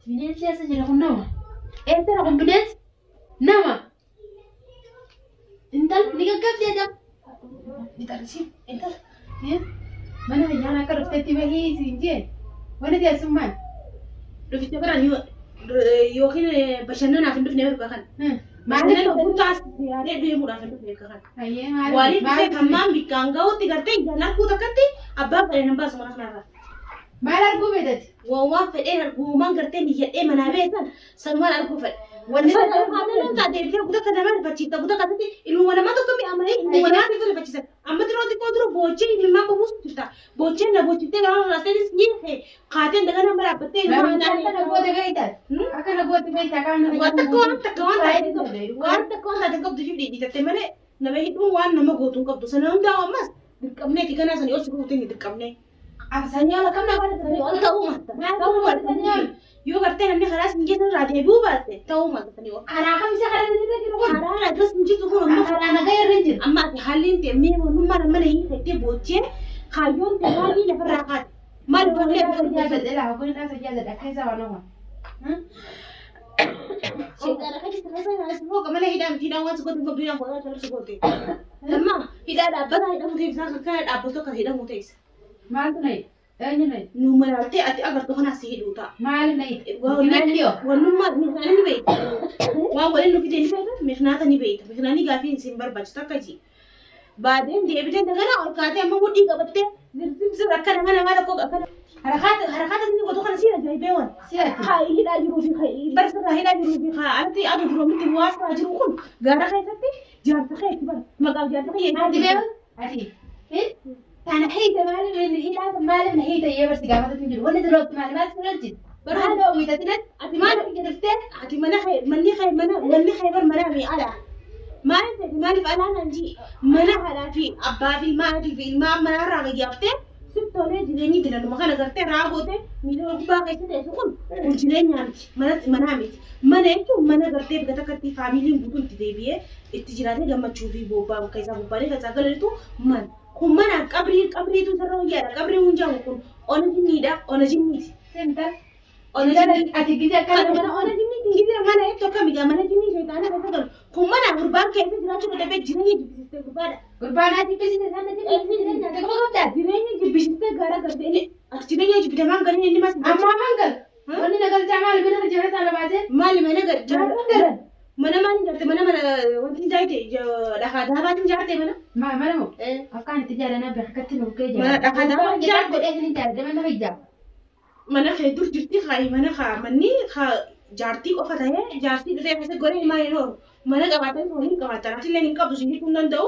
bineensi as jira kun nama eessa kun bineensi nama intal ni gaggabdee jam intal mana ayyaana akka dhufteetti bahii siin jee wanti teessummaan dhuficha biraan yookiin bashannanaaf hin dhufne beeku kan maaliif gurguraas yaadee deemuudhaaf hin dhufne kan waliin dhufee hammaan bikkaan ga'uutti gartee jalaan kuuta akkatti abbaan fedhee nan baasu mana kanarraa maal arguu beekati waan fedhee arguumaan gartee niyyadhee manaa beekan sanumaan arguu fedhe wanni fedhee taatee bifee guutaa kan namaa rifachiisa guutaa kanatti ilmuuma namaa tokko mi'aamanii ilmuuma namaa tokko rifachiisan amma xirooti koo dura boochee ilmaa babuusu jirta boocheen na boochiftee gaafa raasenis ni kaateen daga nama dhaabbattee ilmaa akka nagoota beektan akka nagoota beektan kan nama waan takka waan taate qabdu fi dhiitatte malee nama hidhuun waan nama gootuun qabdu sana hundaa ammas dirqamneeti kanaa sanii ol sukuutiin dirqamnee Abisanya lah kamu nak tadi orang tahu mah tanya yo karte namni khalas nje tan raade bu baate tahu mah tani ara kam se kare ni tadi ko ara terus nje tu ko ara na gaya rinje amma halin te me wonu mar mana yi te boche khayon te wani le farakat mar wale ko ya da la ko na sa ya da kai sa wano ma shekara kaji sai na su ko mana hidan wasu ko ko biyan ko ta su ko te amma hidan da bana hidan mutai sa ka da boto ka hidan mutai maal tunai eenyu nay nu maralte ati agartu kana sihiduta maal nay wanniyo wannuma mihna ni beeyta waa walen nu fideni beeyta mihnata ni beeyta mihna ni gaafi sin barbaachisa takkaji baadeen deebite dagana ol kaate amma wudii qabatte zirzir akkana mana mala ko akkana harakaata ni goto kana sira jaybeewan ha hida jiru fi barsara hida jiru fi ha anti adu jiru miti waasa jiru kun gaara keessatti jaarsa keetti bar maqaa jaarsa keetti ati beewan ati أنا حيت مالي من هي لازم مالي من هي تيجي بس قامت تنجر ولا دلوقتي مالي ما تسولجي برهنا ويتتنت أتي مالك جربته أتي مني خي بر منامي على ما نسيت مالي فأنا نجي منا على في أبا في ما في الماء ما راجع جابته سبتوني جريني دلنا ما كان قرته راغوته ميلو أبا كيسة تسوون وجريني منامي منايتو منا قرته بقتا كتي فاميلي بقول تديبيه التجارة جمع تشوفي بوبا وكيسة بوبا كذا قالتو من kumana kabri tu sarro yara kabri unjang kun ona jinida ona jinniti senta ona jinni ati giza kan mana ona jinni giza mana to kami ga mana jinni shaytana ka sagal kumana urban ke se jira chu de jinni jibiste gurbana gurbana ti pesi ne sana ti ne ko gota jinni jibiste gara karte ne jinni jibite man gani ne mas amma mangal oni nagal jamal bina jara sala baje mal mena gar jara mana mani jarte mana wanti jaite dakha dabatin jarte mana mo akan tijara na berkati no ke jara dakha dabatin jarte de ni jarte mana hijab mana khaydur jirti khai mana kha manni kha jarti ko fata hai jarti de se gore mai ro mana gabatan ko ni gabatan ati lenin ka busin kundan dau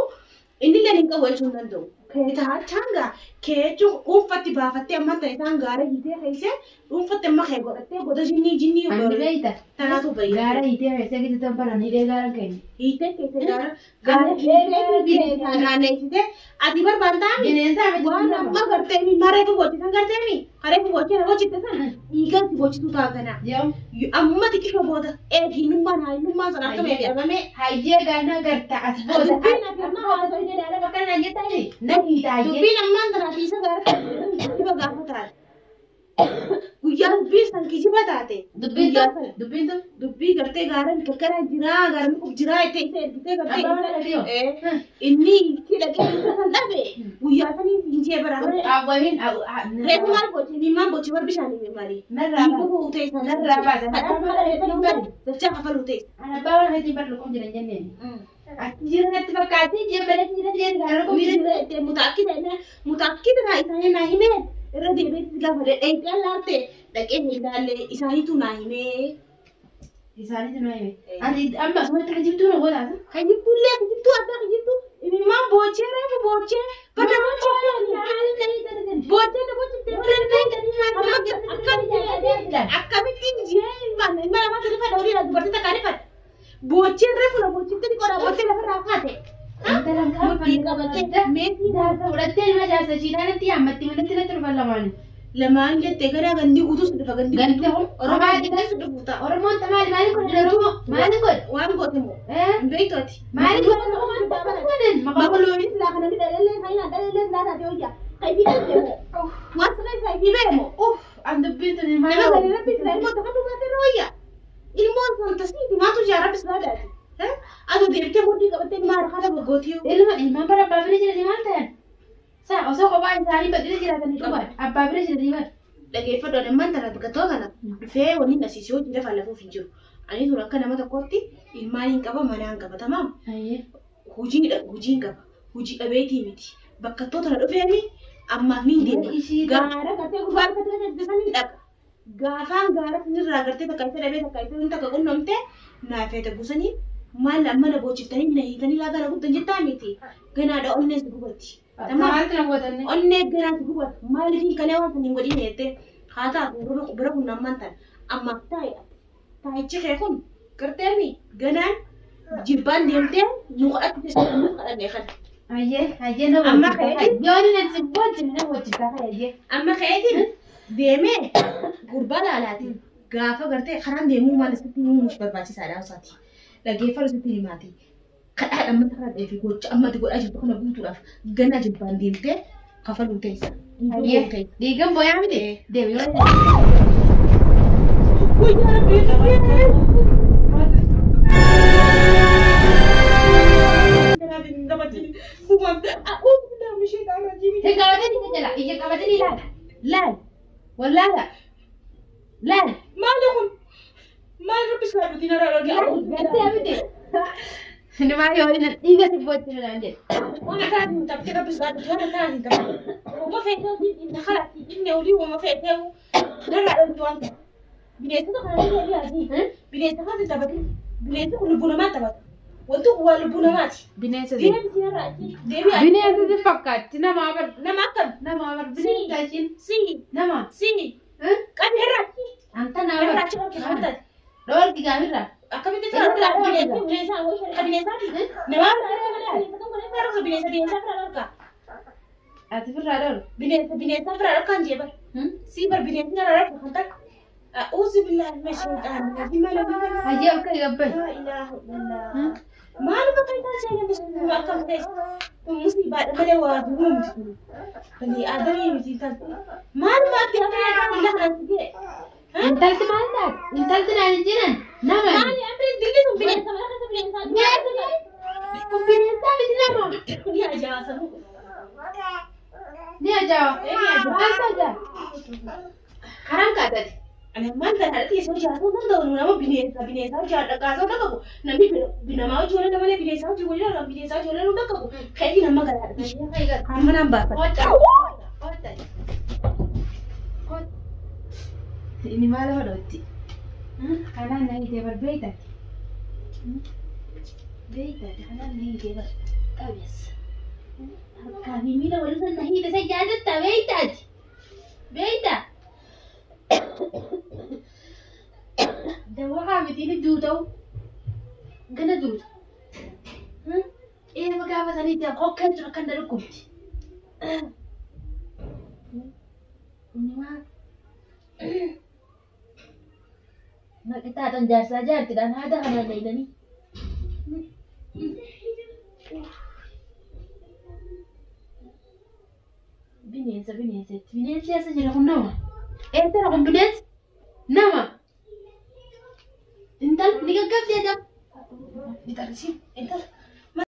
inni lenin ka wal kundan dau ke ta changa ke ju ufati ba fatti amma ta tangara hite kaise ufati amma khay godatte goda jinni andi beita tanatu bai gara hite kaise ki tampara ni de gara kai hite kaise gara ke bine sana hite adi bar banda bine sa me amma karte mi mare ko gochi san karte mi hare ko gochi na gochi san iga si gochi tu ta gana amma tiki ko boda e hinumma na hinumma sana ka me agame haije gana garta asboda ana firma wa so ide dala bakana jeta ni nahi taje dubin amma ndara tisa gara kiba gafata Guyyaa dubbii san kijiba taate dubbii gartee gaaran kakkara jiraa gaaran jiraa itti ergitee gartee inni itti dhaqee san dhabe guyyaa sanii hinjee baraate awwalin reefu maal bochi nimmaan bochi war bishaanii maali narraa buutee san narraa baasa dachaa kafaluu ana baawwan heetii barru kun jiran jenneen ati jiranatti fakkaatee jebbalatti jiran jeen gaaran kun jiran mutaakkidna isaanii naa himee irra deebiitti gaafa dheedhee laarte dhaqee ilaalle isaaniitu naa himee isaaniitu naa himee ani amma asumatti hajibtuu na godhaata hajibtuullee hajibtuu adda hajibtuu imimmaan boochee reefu boochee bada boochee na bochittee akkamittiin jee ilma namaa tarifa dhawriidha dubartii takkaa rifadha boochee reefu na bochittee ni qodaa boochee lafarraa kaate mudhii qabattee Meetii jaarsa fudhattee ilma jaarsa ishiidhaanitti yaammatti manatti natti dhufan lamaan. lamaan jettee garaa gandi guutuu si dhufa gandi Gandi Oromoo dhiigaa si dhufu ta'a. Oromoon maali maali godhe Oromoo maali godhe? Waan goote moo? Hin beektooti. maali godhe? Maqaloonni silaa kana ni dalalee fayyina dalalee silaa taatee hojjaa. Kayfii dhaltee moo? Waan siree isaa fi bee moo? An dubbiitu ni maali? Nama gadi rabbi silaa ilmoo tafa dhugaatee rooyyaa. Ilmoon san tasii maatu jaa rabbi silaa daati. Aduu deemtee mudhii qabattee maara kana gogootiyoo. Ilmaan bara abbaa bira jiranii maal ta'an? Saa osoo kophaa isaanii badina jiraatanii dhugan abbaa bira jiranii maal? Dhaggeeffadhoon immaan tana biqiltuu kana dhufee waliin dhasiisee hojii lafa lafuuf hin jiru. Ani tura akka nama tokkotti ilmaan hin qaba manaan qaba tamaam. Hojiin qaba. Hojii dhabeetii miti. Bakkattoota na dhufeemi ammaaf ni deema. Gaara gartee gurbaa harkatti hojjechiisanii dhaqa. Gaafaan gaara sinirraa gartee takka isa dhabee takka isa takka qunnamtee naafeeta gusanii maal mana boochiftanii na hiitanii laa gara guddan jettaa miti. Ganaadha onnee si gubatti. Maaltu na gootanne? Onnee garaa si gubatti. Maaliif kalee waan saniin godhin jettee haa taatu bira kun namman tan ammaaf taayichi kee kun garteemi ganaan jibbaan deemtee nu godhatte nu kadhannee kan. Ayyee na wajjin yooni na wajjin na wajjin ta'a ayyee. Amma ka'eetiin deemee gurbaa laalaati gaafa gartee karaan deemuu maal isitti himuuf barbaachisaadha usaati. Dhaggeeffatu isitti himaati. Kadhaa dhammata kana dheefi gocha ammati godhaa jirtu kana guutuudhaaf ganaa jibbaan deemtee kafaluu teessa. Ayyee dhiigan booyaa miti deemi yoo Ija qabatanii laal wallaala laal maali kun maal rabbis laa dhutiin irraa gartee miti nama yoo dhiiga si boochi midhaan jedhe waan akkanaatiin taphte rabbis laa dhutiin waan akkanaatiin taphte wama feetee inni kalaasi inni olii wama feetee darraa dhalti waan ta'e bineensota kana ni deebi'aati bineensa kana taphate bineensi kun lubbuu namaa taphata wanti kun waa lubbuu namaati bineensa deebi'aati bineensa si fakkaatti nama akkam bineensa ishiin nama qabi irraatti anta nama irraatti bakki qabataati dhoorgi gaamirraa akkamitti irraa bineensaati namaa bineensa fira dharka ati firraa dhoor bineensa fira dharkaan jeebar si bar bineensi irraa dharka kan takka أعوذ بالله من الشيطان الرجيم هيا أوكي قبل لا إله إلا الله ما أنا بقيت أشياء مش أكمل تيس مصيبة ما لو أدوم بني آدم يمشي كذا ما أنا ما أبي أبي أكمل لها نسيجي انتلت مالك انتلت نالجنان نعم ما أنا أبي دلني كمبينة سمعنا كمبينة يا جاسم يا جا حرام كاتت أنا ما أقدر هذه يسوي جاسم ما دون ولا ما بينيسا جاد كاسو نكبو نبي بينما جولا نمانة بينيسا جولا نم بينيسا جولا نكبو خيري نما كذا هم نام ini malah doti karena naik dia berbeda beda karena naik dia berbeda kami mina walaupun naik dia saja ada tak beda ده وقع بديني دودو قنا دود إيه ما قاعد مثلا يجي أبغى كنت ركنا ركبت ما kita tanjar saja tidak ada hal lain ini binesa saja nak nama tera bines nama انت اللي قاعد تدب انت